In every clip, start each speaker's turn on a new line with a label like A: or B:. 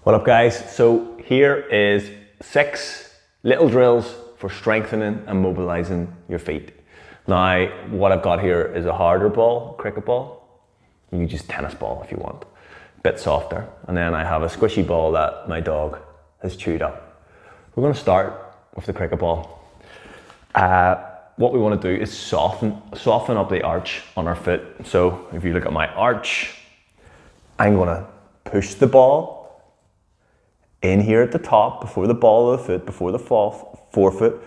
A: What up guys? So here is 6 little drills for strengthening and mobilizing your feet. Now what I've got here is a harder ball, cricket ball. You can use tennis ball if you want, a bit softer. And then I have a squishy ball that my dog has chewed up. We're going to start with the cricket ball. What we want to do is soften up the arch on our foot. So if you look at my arch, I'm going to push the ball in here at the top, before the ball of the foot, before the forefoot,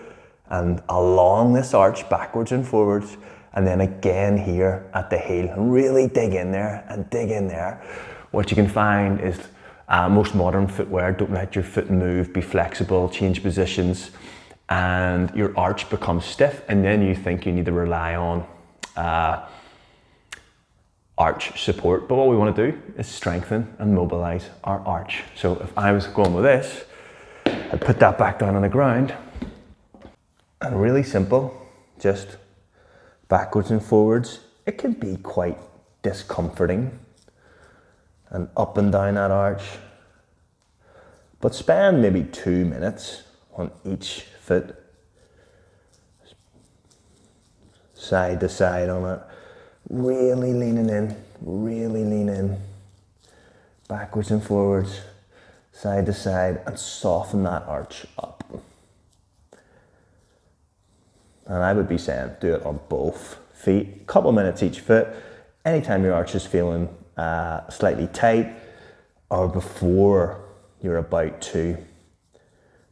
A: and along this arch, backwards and forwards, and then again here at the heel. Really dig in there and dig in there. What you can find is most modern footwear don't let your foot move, be flexible, change positions, and your arch becomes stiff, and then you think you need to rely on arch support. But what we want to do is strengthen and mobilize our arch. So if I was going with this, I'd put that back down on the ground, and really simple, just backwards and forwards. It can be quite discomforting, and up and down that arch, but spend maybe 2 minutes on each foot, side to side on it. Really leaning in, really lean in, backwards and forwards, side to side, and soften that arch up. And I would be saying do it on both feet, a couple of minutes each foot. Anytime your arch is feeling slightly tight, or before you're about to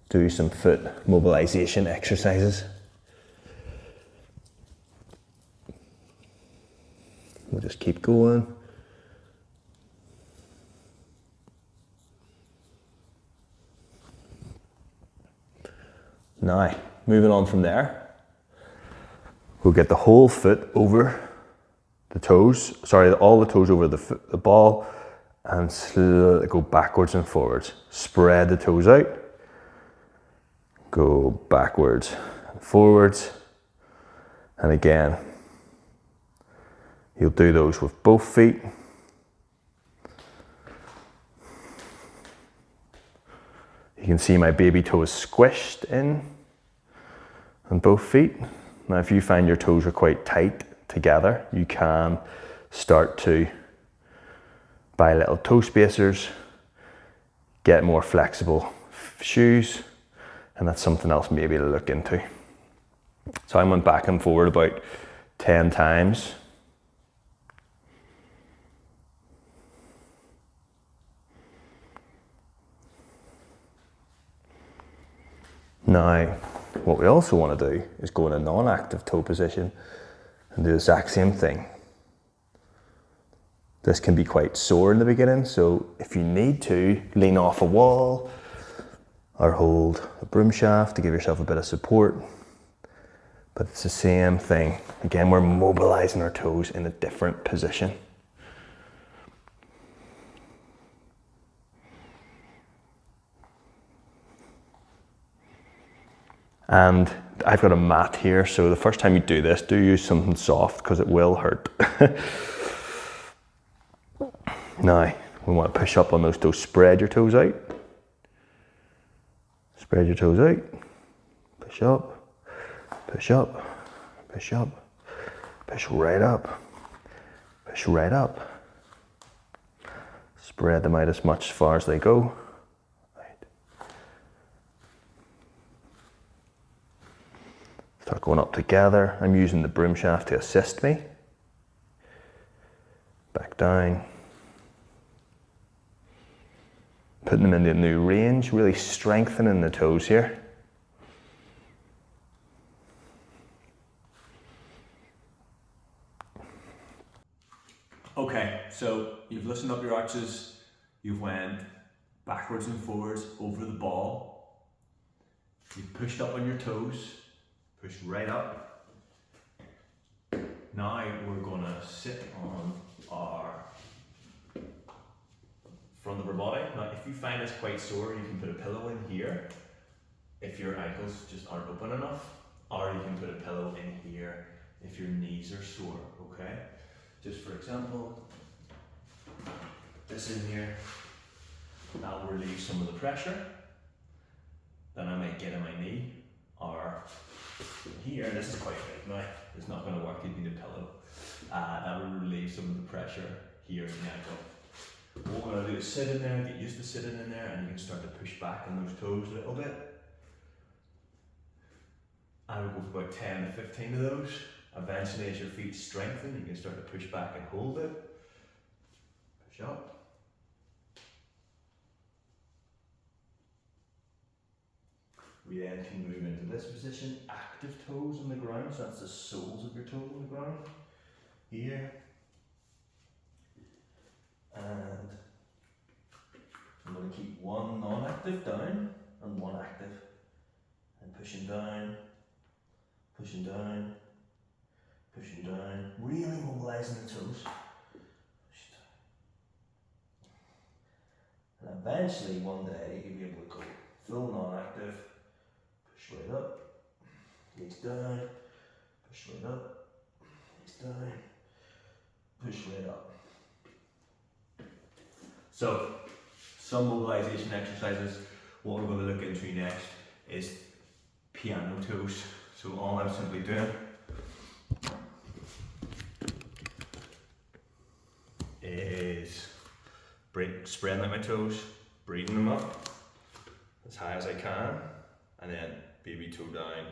A: do some foot mobilization exercises. We'll just keep going. Now, moving on from there, we'll get the whole foot over the toes, all the toes over the ball, and slowly go backwards and forwards. Spread the toes out, go backwards and forwards, and again. You'll do those with both feet. You can see my baby toe is squished in on both feet. Now if you find your toes are quite tight together, you can start to buy little toe spacers, get more flexible shoes, and that's something else maybe to look into. So I went back and forward about 10 times. Now, what we also want to do is go in a non-active toe position and do the exact same thing. This can be quite sore in the beginning, so if you need to, lean off a wall or hold a broom shaft to give yourself a bit of support. But it's the same thing. Again, we're mobilizing our toes in a different position. And I've got a mat here, so the first time you do this, do use something soft because it will hurt. Now, we want to push up on those toes, spread your toes out. Spread your toes out, push up, push up, push up, push right up, push right up. Spread them out as much as far as they go. Start going up together. I'm using the broom shaft to assist me. Back down. Putting them into a new range, really strengthening the toes here. Okay, so you've loosened up your arches, you've went backwards and forwards over the ball, you've pushed up on your toes, push right up. Now we're going to sit on our front of our body. Now if you find this quite sore, you can put a pillow in here if your ankles just aren't open enough, or you can put a pillow in here if your knees are sore, okay? Just for example, this in here, That will relieve some of the pressure. Then I might get in my knee or here. This is quite big now. It's not going to work. You need a pillow. That will relieve some of the pressure here in the ankle. What we're going to do is sit in there, get used to sitting in there, and you can start to push back on those toes a little bit. I would go for about 10 to 15 of those. Eventually, as your feet strengthen, you can start to push back and hold it. Push up. We then can move into this position, active toes on the ground, so that's the soles of your toes on the ground. Here. And I'm going to keep one non-active down and one active. And pushing down, pushing down, pushing down, really mobilising the toes. Push down. And eventually one day you'll be able to go full non-active. Push right up, legs down, push right up, legs down, push right up. So, some mobilization exercises. What we're going to look into next is piano toes. So all I'm simply doing is spreading out my toes, breathing them up as high as I can, and then baby toe down,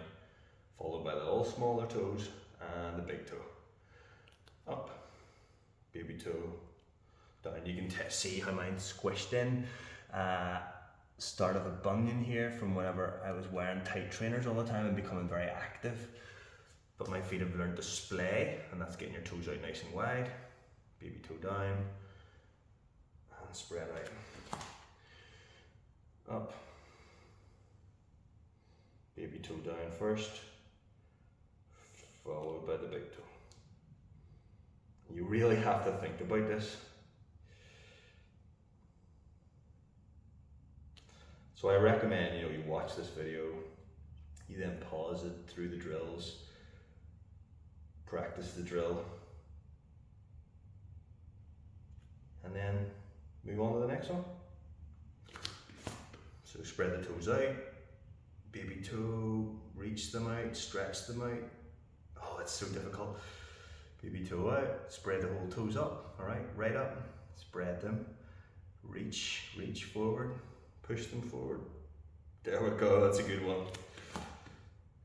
A: followed by the all smaller toes and the big toe. Up, baby toe down. You can see how mine's squished in. Start of a bunion here from whenever I was wearing tight trainers all the time and becoming very active. But my feet have learned to splay, and that's getting your toes out nice and wide. Baby toe down and spread out. Up. Baby toe down first, followed by the big toe. You really have to think about this. So I recommend, you watch this video, you then pause it through the drills, practice the drill, and then move on to the next one. So spread the toes out. Baby toe, reach them out, stretch them out. Oh, it's so difficult. Baby toe out, spread the whole toes up, all right, right up, spread them, reach forward, push them forward. There we go, that's a good one.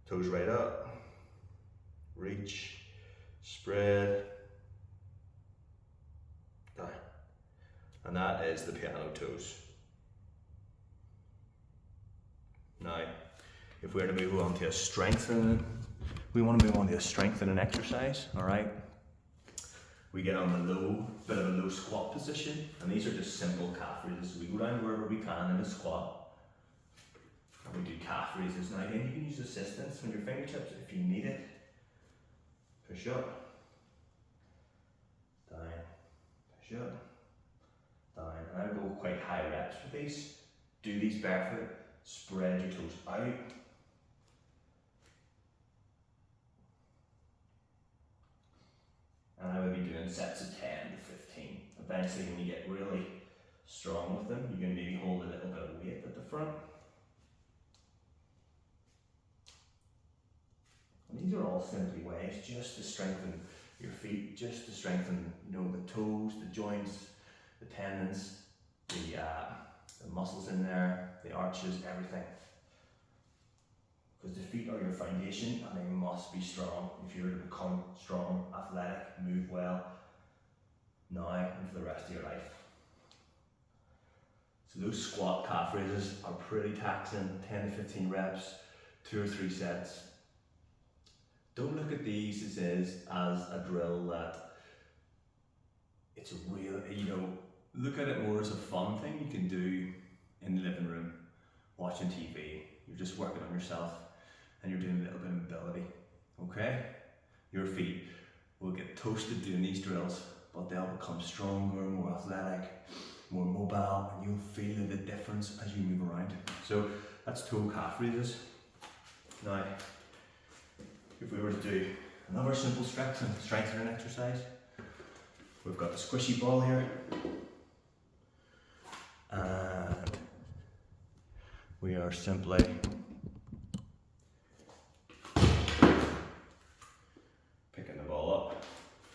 A: Toes right up, reach, spread, down. And that is the piano toes. Now, if we're to move on to a strengthening, we want to move on to a strengthening exercise, all right? We get on the bit of a low squat position, and these are just simple calf raises. We go down wherever we can in a squat, and we do calf raises. Now again, you can use assistance from your fingertips if you need it. Push up, down, push up, down. And I would go quite high reps with these. Do these barefoot, spread your toes out. And I would be doing sets of 10 to 15. Eventually, when you get really strong with them, you can maybe hold a little bit of weight at the front. And these are all simply ways just to strengthen your feet, just to strengthen, the toes, the joints, the tendons, the muscles in there, the arches, everything. Because the feet are your foundation and they must be strong if you're to become strong, athletic, move well, now and for the rest of your life. So those squat calf raises are pretty taxing, 10 to 15 reps, 2 or 3 sets. Don't look at these as a drill that it's a real, look at it more as a fun thing you can do in the living room, watching TV. You're just working on yourself and you're doing a little bit of mobility, okay? Your feet will get toasted doing these drills, but they'll become stronger, more athletic, more mobile, and you'll feel the difference as you move around. So that's toe calf raises. Now, if we were to do another simple strengthening exercise, we've got the squishy ball here. And we are simply picking the ball up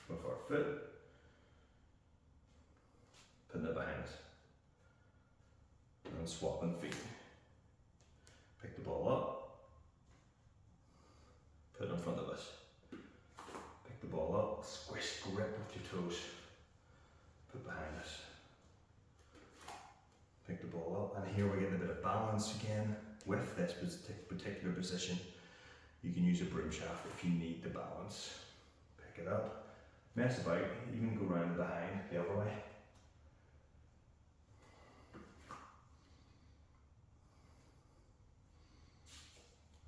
A: with our foot, putting it behind us, and swapping feet. Pick the ball up, put it in front of us. Pick the ball up, squish, grip with your toes, put behind us. Pick the ball up, and here we're getting a bit of balance again with this particular position. You can use a broom shaft if you need the balance. Pick it up, mess about, even go round and behind the other way.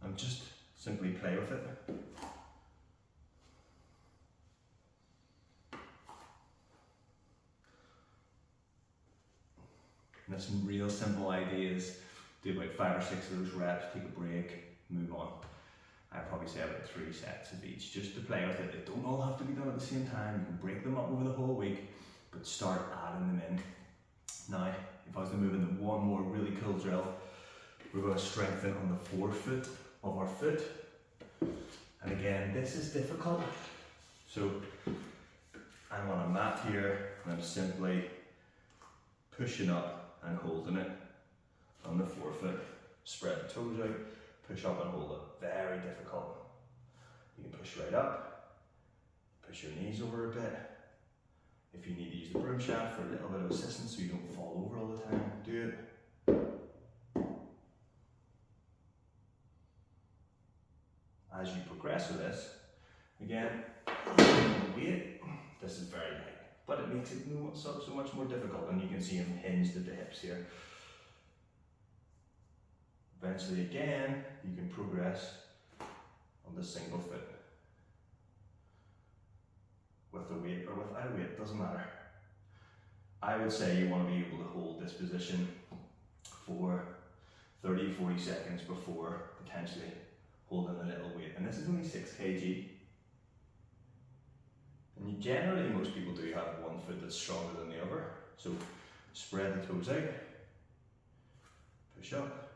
A: And just simply play with it. And there's some real simple ideas. Do about 5 or 6 of those reps, take a break, move on. I'd probably say about 3 sets of each, just to play with it. They don't all have to be done at the same time. You can break them up over the whole week, but start adding them in. Now, if I was to move into one more really cool drill, we're going to strengthen on the forefoot of our foot. And again, this is difficult. So I'm on a mat here, and I'm simply pushing up and holding it on the forefoot. Spread the toes out, push up and hold it. Very difficult. You can push right up, push your knees over a bit. If you need to use the broom shaft for a little bit of assistance so you don't fall over all the time, do it. As you progress with this, again, weight, this is very light, but it makes it so much more difficult, and you can see I'm hinged at the hips here. Eventually again, you can progress on the single foot. With the weight or without a weight, doesn't matter. I would say you want to be able to hold this position for 30-40 seconds before potentially holding a little weight. And this is only 6 kg. And generally most people do have one foot that's stronger than the other. So spread the toes out, push up.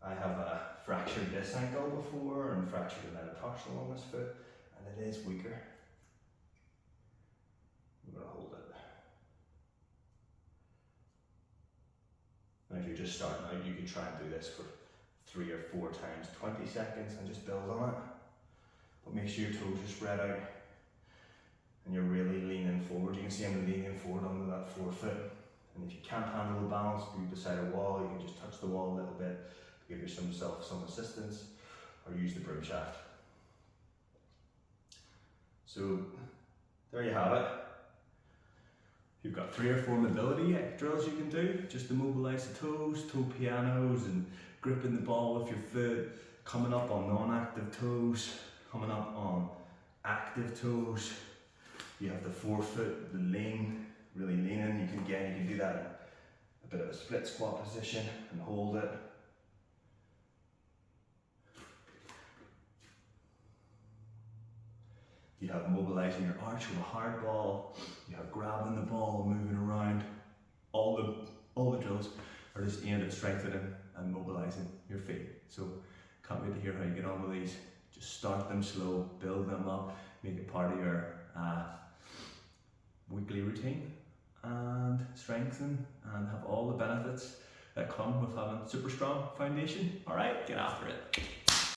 A: I have fractured this ankle before and fractured a metatarsal on this foot, and it is weaker. I'm going to hold it. Now if you're just starting out, you could try and do this for 3 or 4 times, 20 seconds, and just build on it. But make sure your toes are spread out and you're really leaning forward. You can see I'm leaning forward onto that forefoot. And if you can't handle the balance, be beside a wall, you can just touch the wall a little bit to give yourself some assistance, or use the broom shaft. So there you have it. You've got 3 or 4 mobility drills you can do, just to mobilize the toes, toe pianos, and gripping the ball with your foot, coming up on non-active toes, coming up on active toes. You have the forefoot, the lean, really leaning. You can do that in a bit of a split squat position and hold it. You have mobilizing your arch with a hard ball. You have grabbing the ball, moving around. All the drills are just aimed at strengthening and mobilizing your feet. So can't wait to hear how you get on with these. Just start them slow, build them up, make it part of your weekly routine, and strengthen and have all the benefits that come with having super strong foundation. All right, get after it.